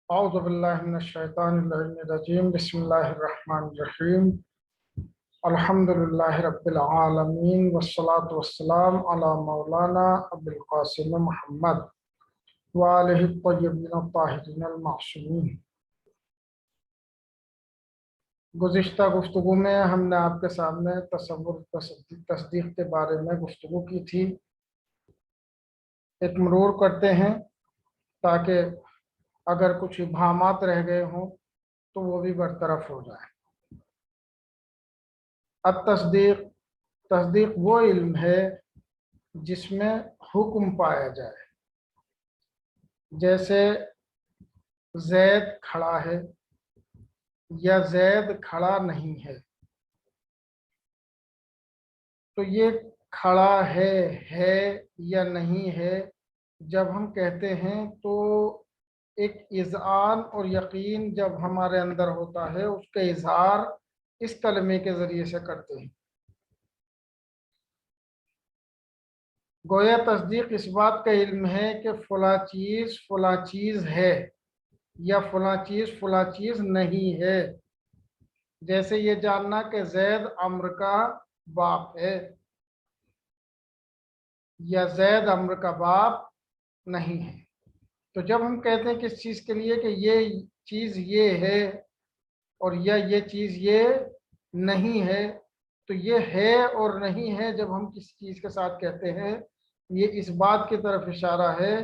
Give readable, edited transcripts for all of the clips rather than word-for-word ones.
اعوذ باللہ من الشیطان الرجیم بسم اللہ الرحمن الرحیم الحمد للہ رب العالمین والصلاة والسلام علی مولانا ابو القاسم محمد وآلہ الطیبین الطاہرین المعصومین۔ گزشتہ گفتگو میں ہم نے آپ کے سامنے تصور تصدیق کے بارے میں گفتگو کی تھی۔ ایک مرور کرتے ہیں تاکہ اگر کچھ ابہامات رہ گئے ہوں تو وہ بھی برطرف ہو جائے۔ تصدیق وہ علم ہے جس میں حکم پایا جائے، جیسے زید کھڑا ہے یا زید کھڑا نہیں ہے، تو یہ کھڑا ہے یا نہیں ہے جب ہم کہتے ہیں تو ایک اذعان اور یقین جب ہمارے اندر ہوتا ہے، اس کا اظہار اس کلمے کے ذریعے سے کرتے ہیں۔ گویا تصدیق اس بات کا علم ہے کہ فلاں چیز ہے یا فلاں چیز نہیں ہے، جیسے یہ جاننا کہ زید عمرو کا باپ ہے یا زید عمرو کا باپ نہیں ہے۔ تو جب ہم کہتے ہیں کس چیز کے لیے کہ یہ چیز یہ ہے اور یا یہ چیز یہ نہیں ہے، تو یہ ہے اور نہیں ہے جب ہم کسی چیز کے ساتھ کہتے ہیں، یہ اس بات کی طرف اشارہ ہے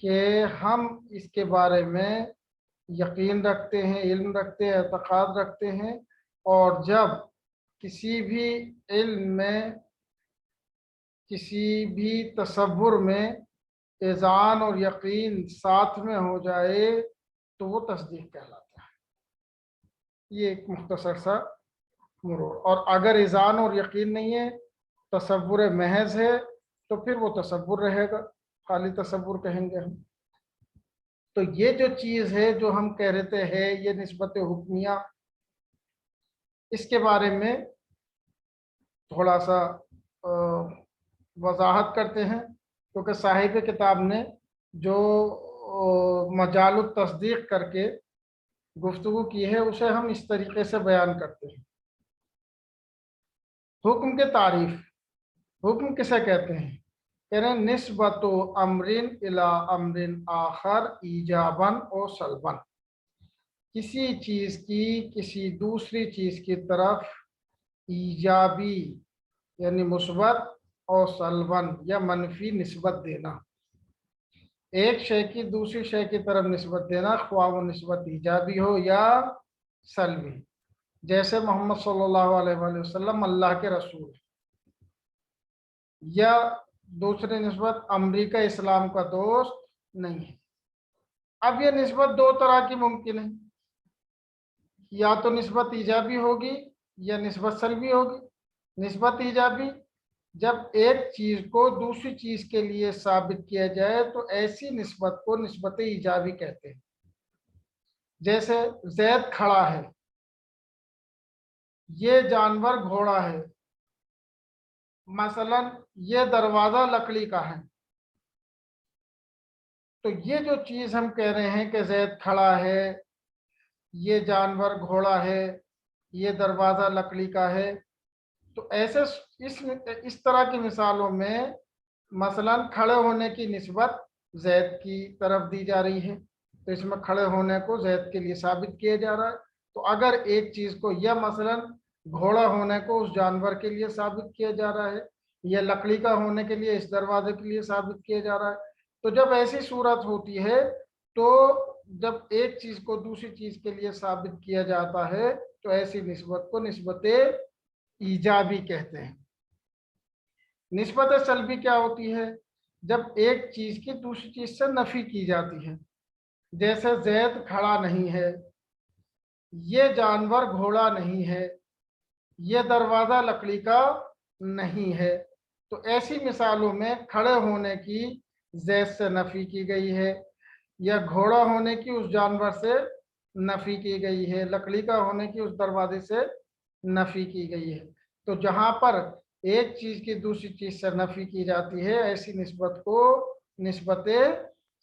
کہ ہم اس کے بارے میں یقین رکھتے ہیں، علم رکھتے ہیں، اعتقاد رکھتے ہیں، اور جب کسی بھی علم میں، کسی بھی تصور میں اذعان اور یقین ساتھ میں ہو جائے تو وہ تصدیق کہلاتا ہے۔ یہ ایک مختصر سا مرور۔ اور اگر اذعان اور یقین نہیں ہے، تصور محض ہے، تو پھر وہ تصور رہے گا، خالی تصور کہیں گے ہم۔ تو یہ جو چیز ہے جو ہم کہہ رہتے ہیں یہ نسبت حکمیہ، اس کے بارے میں تھوڑا سا وضاحت کرتے ہیں، کیونکہ صاحب کتاب نے جو مجال التصدیق کر کے گفتگو کی ہے اسے ہم اس طریقے سے بیان کرتے ہیں۔ حکم کے تعریف، حکم کسے کہتے ہیں؟ کہہ رہے ہیں نسبت امرن الی امرن آخر ایجاباً و سلباً، کسی چیز کی کسی دوسری چیز کی طرف ایجابی یعنی مثبت اور سلباً یا منفی نسبت دینا، ایک شے کی دوسری شے کی طرف نسبت دینا، خواہ وہ نسبت ایجابی ہو یا سلبی۔ جیسے محمد صلی اللہ علیہ وآلہ وسلم اللہ کے رسول، یا دوسری نسبت امریکہ اسلام کا دوست نہیں ہے۔ اب یہ نسبت دو طرح کی ممکن ہے، یا تو نسبت ایجابی ہوگی یا نسبت سلبی ہوگی۔ نسبت ایجابی جب ایک چیز کو دوسری چیز کے لیے ثابت کیا جائے تو ایسی نسبت کو نسبت ایجابی کہتے ہیں۔ جیسے زید کھڑا ہے، یہ جانور گھوڑا ہے، مثلا یہ دروازہ لکڑی کا ہے۔ تو یہ جو چیز ہم کہہ رہے ہیں کہ زید کھڑا ہے، یہ جانور گھوڑا ہے، یہ دروازہ لکڑی کا ہے، تو ایسے اس طرح کی مثالوں میں مثلا کھڑے ہونے کی نسبت زید کی طرف دی جا رہی ہے، تو اس میں کھڑے ہونے کو زید کے لیے ثابت کیا جا رہا ہے۔ تو اگر ایک چیز کو یا مثلا گھوڑا ہونے کو اس جانور کے لیے ثابت کیا جا رہا ہے، یا لکڑی کا ہونے کے لیے اس دروازے کے لیے ثابت کیا جا رہا ہے، تو جب ایسی صورت ہوتی ہے تو جب ایک چیز کو دوسری چیز کے لیے ثابت کیا جاتا ہے تو ایسی نسبت کو نسبت ایجابی کہتے ہیں۔ نسبت سلبی کیا ہوتی ہے؟ جب ایک چیز کی دوسری چیز سے نفی کی جاتی ہے، جیسے زید کھڑا نہیں ہے، یہ جانور گھوڑا نہیں ہے، یہ دروازہ لکڑی کا نہیں ہے، تو ایسی مثالوں میں کھڑے ہونے کی زید سے نفی کی گئی ہے، یا گھوڑا ہونے کی اس جانور سے نفی کی گئی ہے، لکڑی کا ہونے کی اس دروازے سے نفی کی گئی ہے۔ تو جہاں پر ایک چیز کی دوسری چیز سے نفی کی جاتی ہے ایسی نسبت کو نسبت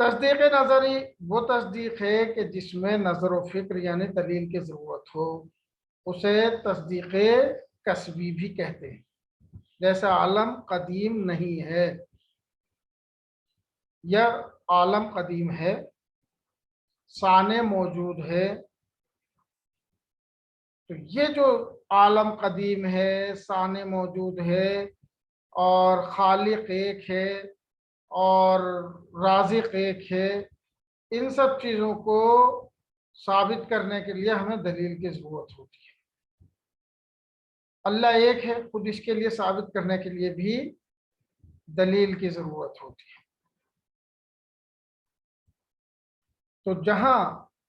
تصدیق نظری وہ تصدیق ہے کہ جس میں نظر و فکر یعنی دلیل کی ضرورت ہو، اسے تصدیق کسبی بھی کہتے ہیں۔ جیسے عالم قدیم نہیں ہے، یا عالم قدیم ہے، سانے موجود ہے، تو یہ جو عالم قدیم ہے، سانے موجود ہے، اور خالق ایک ہے، اور رازق ایک ہے، ان سب چیزوں کو ثابت کرنے کے لیے ہمیں دلیل کی ضرورت ہوتی ہے۔ اللہ ایک ہے، خود اس کے لیے ثابت کرنے کے لیے بھی دلیل کی ضرورت ہوتی ہے۔ تو جہاں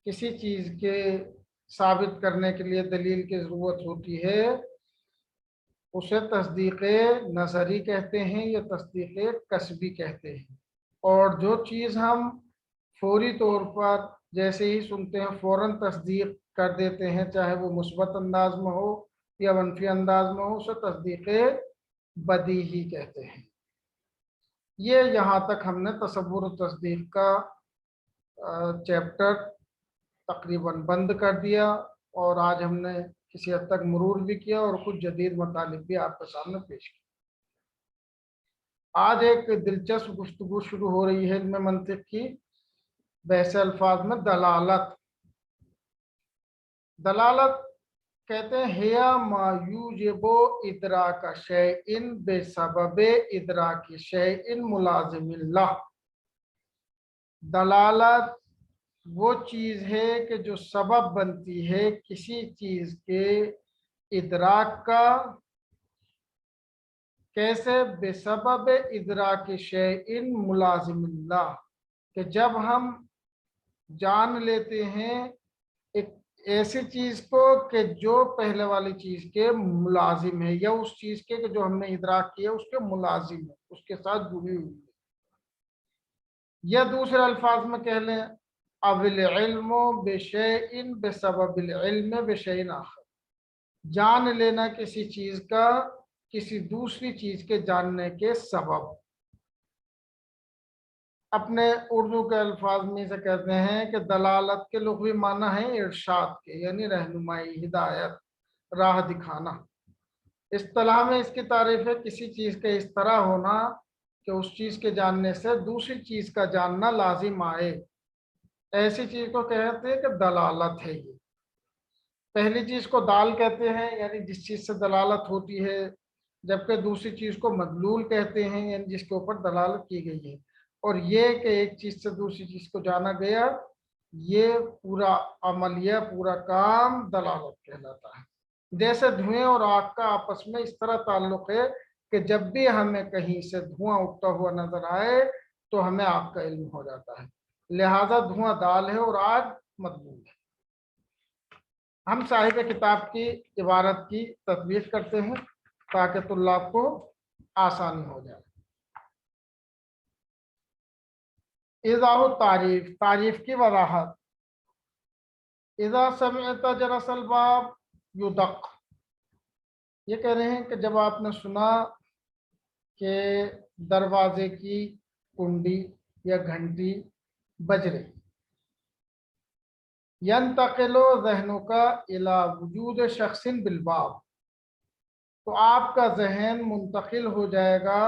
کسی چیز کے ثابت کرنے کے لیے دلیل کی ضرورت ہوتی ہے، اسے تصدیق نظری کہتے ہیں یا تصدیق کسبی کہتے ہیں۔ اور جو چیز ہم فوری طور پر جیسے ہی سنتے ہیں فوراً تصدیق کر دیتے ہیں، چاہے وہ مثبت انداز میں ہو یا منفی انداز میں ہو، اسے تصدیق بدیہی کہتے ہیں۔ یہ یہاں تک ہم نے تصور و تصدیق کا چیپٹر تقریباً بند کر دیا، اور آج ہم نے کسی حد تک مرور بھی کیا اور کچھ جدید مطالب بھی آپ کے سامنے پیش کیا۔ آج ایک دلچسپ گفتگو شروع ہو رہی ہے علم منطق کی، بحث الفاظ میں دلالت۔ دلالت کہتے ہیں ہیا ما یوجب ادراک شیء بسبب ادراک شیء ملازم اللہ۔ دلالت وہ چیز ہے کہ جو سبب بنتی ہے کسی چیز کے ادراک کا۔ کیسے؟ بسبب ادراک شیء ملازم اللہ، کہ جب ہم جان لیتے ہیں ایک ایسی چیز کو کہ جو پہلے والی چیز کے ملازم ہے، یا اس چیز کے کہ جو ہم نے ادراک کیا اس کے ملازم ہے، اس کے ساتھ جڑی ہوئی ہے۔ یا دوسرے الفاظ میں کہہ لیں اب العلم بشیء بسبب العلم بشیء آخر، جان لینا کسی چیز کا کسی دوسری چیز کے جاننے کے سبب۔ اپنے اردو کے الفاظ میں سے کہتے ہیں کہ دلالت کے لغوی معنی ہے ارشاد کے، یعنی رہنمائی، ہدایت، راہ دکھانا۔ اصطلاح میں اس کی تعریف ہے کسی چیز کے اس طرح ہونا کہ اس چیز کے جاننے سے دوسری چیز کا جاننا لازم آئے، ایسی چیز کو کہتے ہیں کہ دلالت ہے۔ یہ پہلی چیز کو دال کہتے ہیں، یعنی جس چیز سے دلالت ہوتی ہے، جبکہ دوسری چیز کو مدلول کہتے ہیں، یعنی جس کے اوپر دلالت کی گئی ہے۔ اور یہ کہ ایک چیز سے دوسری چیز کو جانا گیا، یہ پورا عملیہ، پورا کام دلالت کہلاتا ہے۔ جیسے دھوئیں اور آگ کا آپس میں اس طرح تعلق ہے کہ جب بھی ہمیں کہیں سے دھواں اٹھتا ہوا نظر آئے تو ہمیں آگ کا علم ہو جاتا ہے، لہذا دھواں دال ہے اور آگ مدلول ہے۔ ہم صاحب کتاب کی عبارت کی تطبیق کرتے ہیں تاکہ طلاب کو آسانی ہو جائے۔ ایضاح التعریف، تعریف کی وضاحت۔ اذا سمعت جرس الباب یدق، یہ کہہ رہے ہیں کہ جب آپ نے سنا کہ دروازے کی کنڈی یا گھنٹی بج رہی، ينتقل ذہنک الی وجود شخص بالباب، تو آپ کا ذہن منتقل ہو جائے گا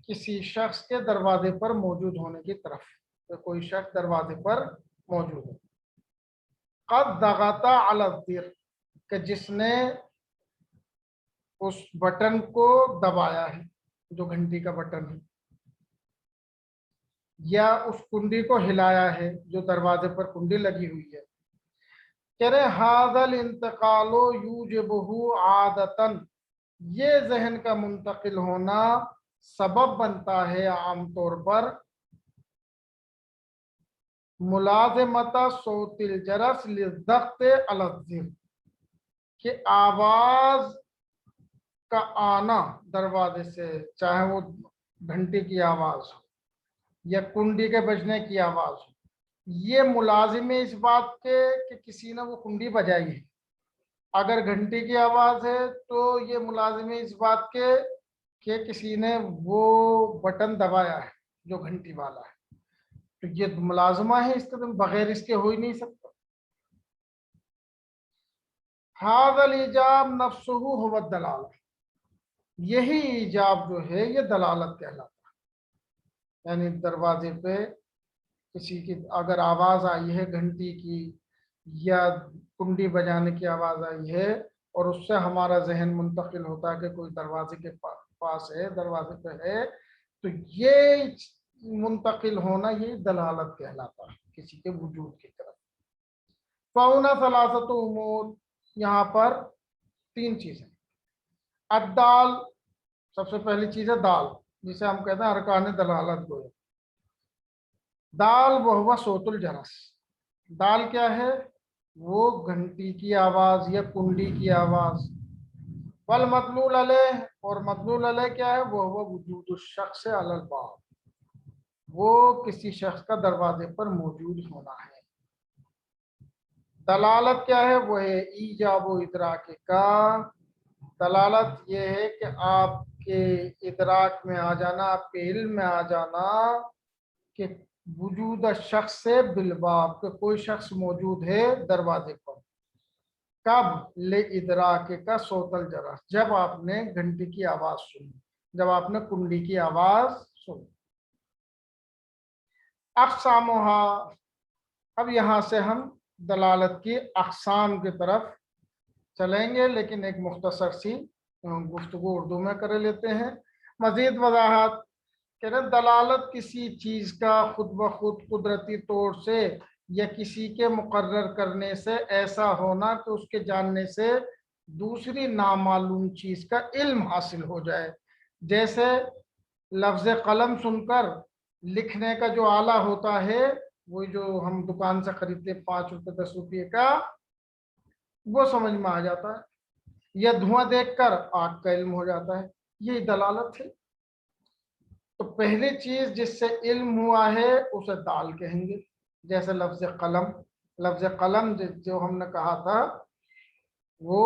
کسی شخص کے دروازے پر موجود ہونے کی طرف، کہ کوئی شخص دروازے پر موجود ہے۔ قد ضغط علی الزر، کہ جس نے اس بٹن کو دبایا ہے، جو گھنٹی کا بٹن ہے، یا اس کنڈی کو ہلایا ہے جو دروازے پر کنڈی لگی ہوئی ہے۔ کہہ رہے ھذا الانتقال یوجبہ عادتاً، یہ ذہن کا منتقل ہونا سبب بنتا ہے عام طور پر ملازمت صوت الجرس للضغط علی الزر، کہ آواز کا آنا دروازے سے، چاہے وہ گھنٹی کی آواز ہو یا کنڈی کے بجنے کی آواز ہو، یہ ملازم ہے اس بات کے کہ کسی نے وہ کنڈی بجائی ہے۔ اگر گھنٹی کی آواز ہے تو یہ ملازم ہے اس بات کے کہ کسی نے وہ بٹن دبایا ہے جو گھنٹی والا ہے۔ تو یہ ملازمہ ہے، اس کے بغیر اس کے ہو ہی نہیں سکتا. ھذا الایجاب نفسہ هو الدلالہ، یہی ایجاب جو ہے یہ دلالت کہلاتا ہے. یعنی دروازے پہ کسی کی اگر آواز آئی ہے گھنٹی کی یا کنڈی بجانے کی آواز آئی ہے اور اس سے ہمارا ذہن منتقل ہوتا ہے کہ کوئی دروازے کے پاس ہے، دروازے پہ ہے، تو یہ منتقل ہونا یہ دلالت کہلاتا ہے کسی کے وجود کی طرف. فَهُنَا ثَلَاثَةُ أُمُورٍ، یہاں پر 3 چیزیں. الدال، سب سے پہلی چیز ہے دال، جسے ہم کہتے ہیں ارکان دلالت گویا. دال وہو صوت الجرس، دال کیا ہے؟ وہ گھنٹی کی آواز یا کنڈی کی آواز. والمدلول علیہ، اور مدلول علیہ کیا ہے؟ وہ وجود الشخص علی الباب، وہ کسی شخص کا دروازے پر موجود ہونا ہے. دلالت کیا ہے؟ وہ ہے ایجاب و ادراک کا، دلالت یہ ہے کہ آپ کے ادراک میں آ جانا، آپ کے علم میں آ جانا کہ وجود شخص سے بالباب، کہ کوئی شخص موجود ہے دروازے پر. کب؟ لے ادراک کا صوت الجرس، جب آپ نے گھنٹی کی آواز سنی، جب آپ نے کنڈی کی آواز سنی. اقسامھا، اب یہاں سے ہم دلالت کی اقسام کی طرف چلیں گے، لیکن ایک مختصر سی گفتگو اردو میں کر لیتے ہیں. مزید وضاحت کہ دلالت کسی چیز کا خود بخود قدرتی طور سے یا کسی کے مقرر کرنے سے ایسا ہونا کہ اس کے جاننے سے دوسری نامعلوم چیز کا علم حاصل ہو جائے. جیسے لفظ قلم سن کر لکھنے کا جو آلہ ہوتا ہے، وہ جو ہم دکان سے خریدتے 5 روپے 10 روپے کا، وہ سمجھ میں آ جاتا ہے. یا دھواں دیکھ کر آگ کا علم ہو جاتا ہے. یہ دلالت ہے. تو پہلی چیز جس سے علم ہوا ہے اسے دال کہیں گے. جیسے لفظ قلم، لفظ قلم جو ہم نے کہا تھا وہ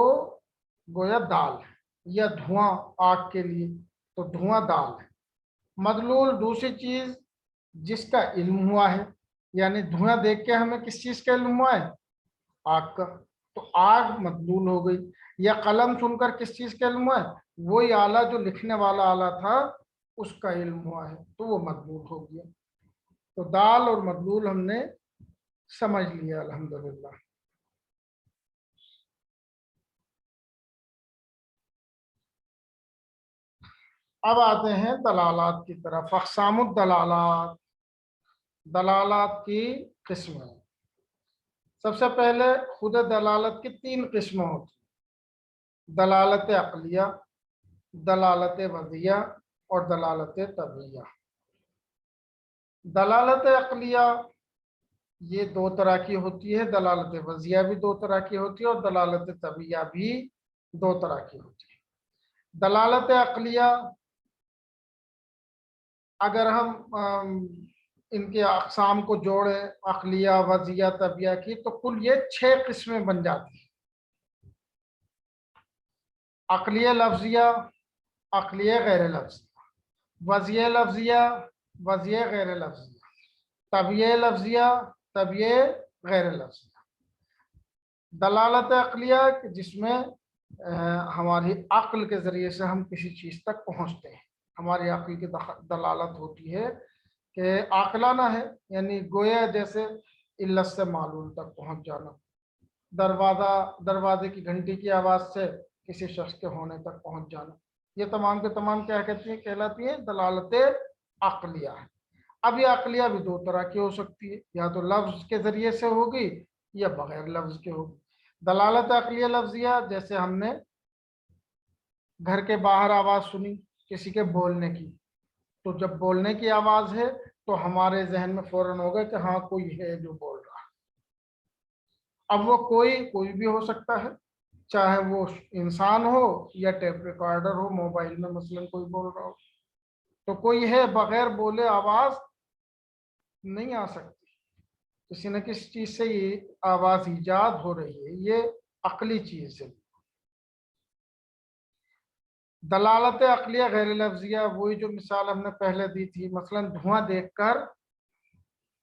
گویا دال ہے. یا دھواں آگ کے لیے، تو دھواں دال ہے. مدلول دوسری چیز جس کا علم ہوا ہے، یعنی دھواں دیکھ کے ہمیں کس چیز کا علم ہوا ہے؟ آگ کا، تو آگ مدلول ہو گئی. یا قلم سن کر کس چیز کا علم ہوا ہے؟ وہی آلہ جو لکھنے والا آلہ تھا اس کا علم ہوا ہے، تو وہ مدلول ہو گیا. تو دال اور مدلول ہم نے سمجھ لیا الحمدللہ. اب آتے ہیں دلالات کی طرف. اقسام الدلالات، دلالات کی قسمیں. سب سے پہلے خود دلالت کی 3 قسمیں ہوتی ہیں: دلالت عقلیہ، دلالت وضعیہ اور دلالت طبعیہ. دلالت عقلیہ یہ 2 طرح کی ہوتی ہے، دلالت وضعیہ بھی 2 طرح کی ہوتی ہے اور دلالت طبعیہ بھی 2 طرح کی ہوتی ہے. دلالت عقلیہ اگر ہم ان کے اقسام کو جوڑیں، عقلیہ، وضعیہ، طبعیہ کی، تو کل یہ 6 قسمیں بن جاتی ہیں. عقلیہ لفظیہ، عقلیہ غیر لفظیہ، وضعیہ لفظیہ، وضعیہ غیر لفظیہ، طبعیہ لفظیہ، طبعیہ غیر لفظیہ. دلالت عقلیہ جس میں ہماری عقل کے ذریعے سے ہم کسی چیز تک پہنچتے ہیں، ہماری عقل کی دلالت ہوتی ہے کہ عاقلانہ ہے، یعنی گویا جیسے علت سے معلول تک پہنچ جانا. دروازے کی گھنٹی کی آواز سے کسی شخص کے ہونے تک پہنچ جانا. یہ تمام کے تمام کیا کہلاتی ہیں؟ دلالت عقلیہ ہے. اب یہ عقلیہ بھی 2 طرح کی ہو سکتی ہے، یا تو لفظ کے ذریعے سے ہوگی یا بغیر لفظ کے ہوگی. دلالت عقلیہ لفظیہ جیسے ہم نے گھر کے باہر آواز سنی کسی کے بولنے کی، تو جب بولنے کی آواز ہے تو ہمارے ذہن میں فوراً ہوگا کہ ہاں کوئی ہے جو بول رہا ہے. اب وہ کوئی بھی ہو سکتا ہے، چاہے وہ انسان ہو یا ٹیپ ریکارڈر ہو، موبائل میں مثلاً کوئی بول رہا ہو. تو کوئی ہے بغیر بولے آواز نہیں آ سکتی، کسی نہ کسی چیز سے یہ آواز ایجاد ہو رہی ہے، یہ عقلی چیز ہے. دلالت عقلیہ غیر لفظیہ وہی جو مثال ہم نے پہلے دی تھی، مثلا دھواں دیکھ کر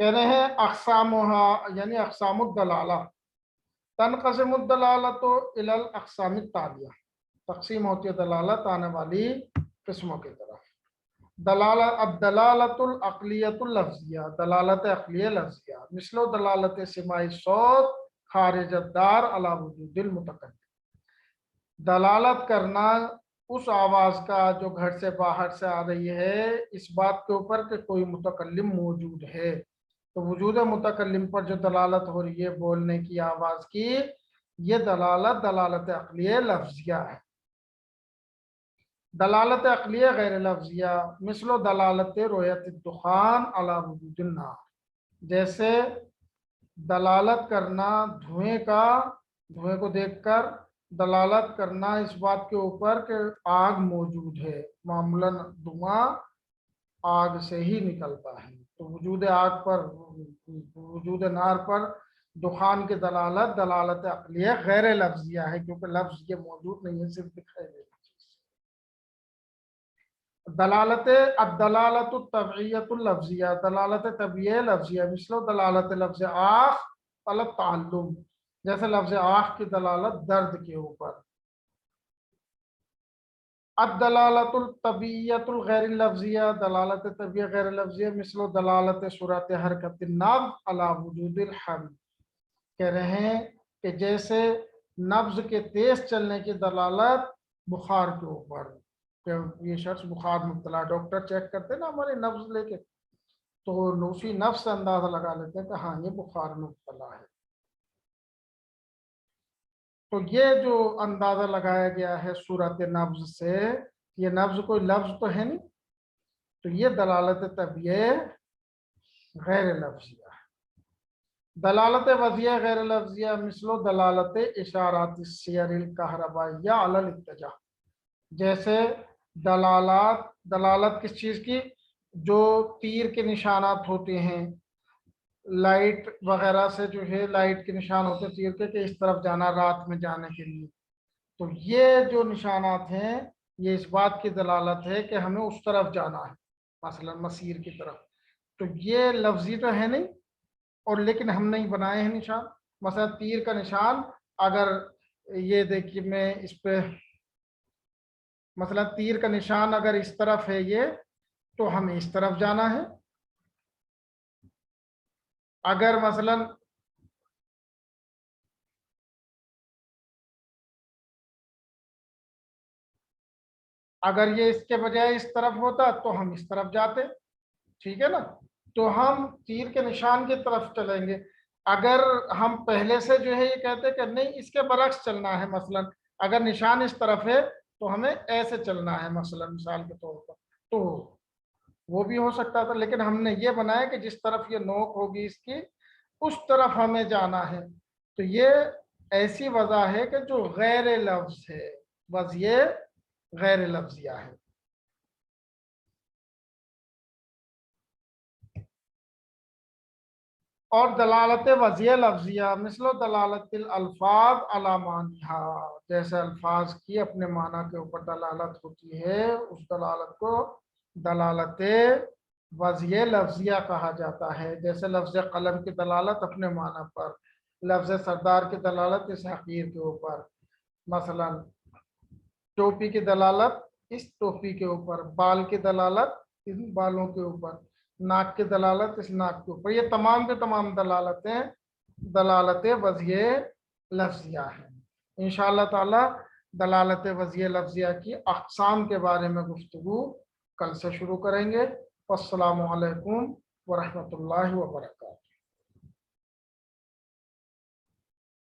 کہہ رہے ہیں اقسامها یعنی اقسام الدلالہ تنقسم الدلالۃ الی الاقسام التالیہ تقسیم ہوتی ہے دلالت آنے والی قسموں کی طرف الدلالۃ العقلیۃ اللفظیہ دلالت عقلیہ لفظیہ مثل دلالت سماع الصوت خارج الدار علی وجود المتکلم دلالت کرنا اس آواز کا جو گھر سے باہر سے آ رہی ہے اس بات کے اوپر کہ کوئی متکلم موجود ہے تو وجود متکلم پر جو دلالت ہو رہی ہے بولنے کی آواز کی یہ دلالت عقلیہ لفظیہ ہے دلالت عقلیہ غیر لفظیہ مثل دلالت رؤیت الدخان علی وجود النار جیسے دلالت کرنا دھوئیں کو دیکھ کر دلالت کرنا اس بات کے اوپر کہ آگ موجود ہے معمولاً دھواں آگ سے ہی نکلتا ہے تو وجود نار پر دخان کی دلالت عقلیہ غیر لفظیہ ہے کیونکہ لفظ یہ موجود نہیں ہے صرف دکھائی دے الدلالت الطبعیۃ اللفظیہ دلالت طبعیہ لفظیہ مثل دلالت لفظ آخ علی التعلم جیسے لفظ آخ کی دلالت درد کے اوپر الدلالت الطبعیۃ الغیر لفظیہ دلالت طبعیہ غیر لفظیہ مثل دلالت سرعت حرکت النبض علی وجود الحمل کہہ رہے ہیں کہ جیسے نبض کے تیز چلنے کی دلالت بخار کے اوپر کہ یہ شخص بخار مبتلا ڈاکٹر چیک کرتے نا ہمارے نبض لے کے تو اسی نبض سے اندازہ لگا لیتے ہیں کہ ہاں یہ بخار مبتلا ہے تو یہ جو اندازہ لگایا گیا ہے صورت نبض سے یہ نبض کوئی لفظ تو ہے نہیں تو یہ دلالت طبعیہ غیر لفظیہ ہے دلالت وضعیہ غیر لفظیہ مثل دلالت اشارات السیر الکہربائیہ علی الاتجاہ جیسے دلالت کس چیز کی جو تیر کے نشانات ہوتے ہیں لائٹ وغیرہ سے جو ہے لائٹ کے نشان ہوتے ہیں تیر کے کہ اس طرف جانا رات میں جانے کے لیے تو یہ جو نشانات ہیں یہ اس بات کی دلالت ہے کہ ہمیں اس طرف جانا ہے مثلا مسیر کی طرف تو یہ لفظی تو ہے نہیں اور لیکن ہم نہیں بنائے ہیں نشان مثلا تیر کا نشان اگر یہ دیکھیے میں اس پہ مثلا تیر کا نشان اگر اس طرف ہے یہ تو ہمیں اس طرف جانا ہے اگر مثلا اگر یہ اس کے بجائے اس طرف ہوتا تو ہم اس طرف جاتے ٹھیک ہے نا تو ہم تیر کے نشان کی طرف چلیں گے اگر ہم پہلے سے جو ہے یہ کہتے کہ نہیں اس کے برعکس چلنا ہے مثلا اگر نشان اس طرف ہے تو ہمیں ایسے چلنا ہے مثلا مثال کے طور پر تو وہ بھی ہو سکتا تھا لیکن ہم نے یہ بنایا کہ جس طرف یہ نوک ہوگی اس کی اس طرف ہمیں جانا ہے تو یہ ایسی وضع ہے کہ جو غیر لفظ ہے وضعیہ غیر لفظیہ ہے اور دلالت وضعیہ لفظیہ مثل دلالت الالفاظ علی معنیہا جیسے الفاظ کی اپنے معنی کے اوپر دلالت ہوتی ہے اس دلالت کو دلالت وضعیہ لفظیہ کہا جاتا ہے جیسے لفظ قلم کی دلالت اپنے معنی پر لفظ سردار کی دلالت اس حقیر کے اوپر مثلا ٹوپی کی دلالت اس ٹوپی کے اوپر بال کی دلالت ان بالوں کے اوپر ناک کی دلالت اس ناک کے اوپر یہ تمام کے تمام دلالتیں دلالت وضعیہ لفظیہ ہیں انشاءاللہ تعالی دلالت وضعیہ لفظیہ کی اقسام کے بارے میں گفتگو کل سے شروع کریں گے السلام علیکم ورحمۃ اللہ وبرکاتہ